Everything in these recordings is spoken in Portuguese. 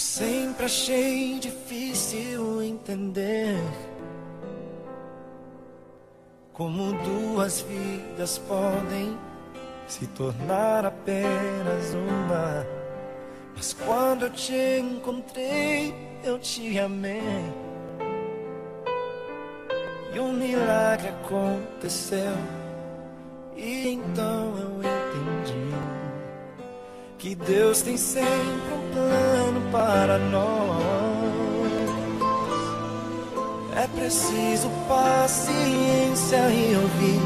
sempre achei difícil entender como duas vidas podem se tornar apenas uma. Mas quando eu te encontrei, eu te amei, e um milagre aconteceu. E então eu entendi que Deus tem sempre um plano para nós. É preciso paciência e ouvir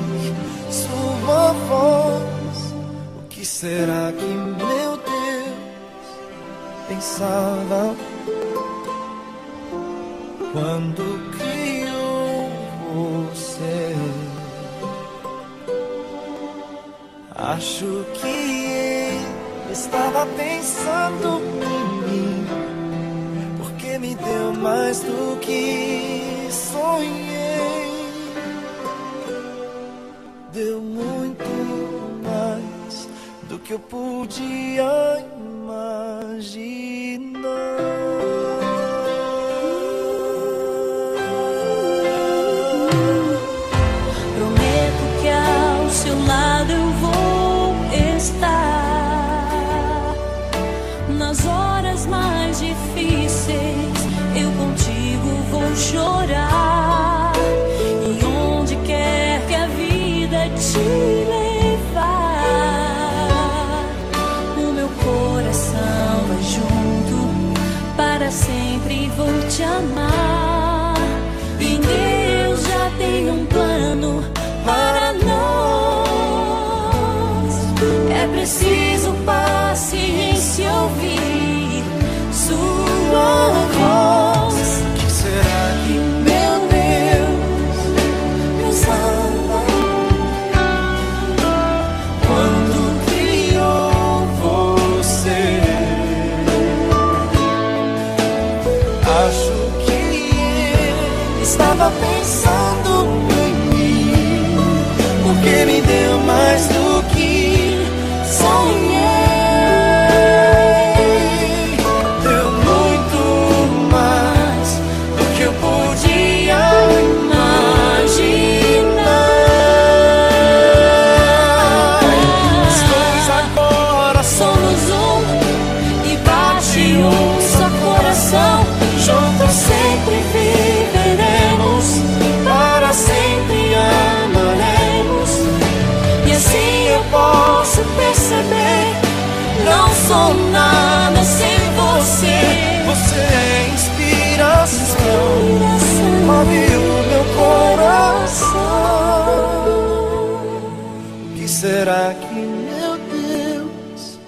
sua voz. O que será que meu Deus pensava quando criou você? Acho que ele estava pensando em mim, porque me deu mais do que sonhei. Deu muito mais do que eu podia imaginar. Prometo que ao seu lado eu vou estar. Nas horas mais difíceis eu contigo vou chorar. E onde quer que a vida te levar, o meu coração vai junto, para sempre vou te amar. E Deus já tem um plano para nós. É preciso paciência, ouvir sua voz. O que será que meu Deus pensava quando criou você? Acho que ele estava pensando em mim, porque me deu mais do que sonhei. Deu muito mais do que eu podia imaginar. Os dois agora Somos um e bate um só coração. juntos Sempre viveremos, para sempre amaremos. E assim eu posso perceber, não sou nada sem você. você é inspiração. Move o meu coração. O que será que meu Deus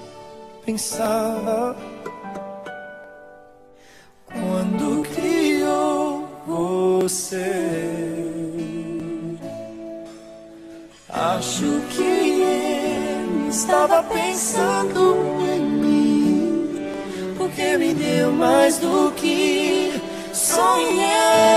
pensava quando criou você? Acho que ele estava pensando em mim, porque me deu mais do que sonhei.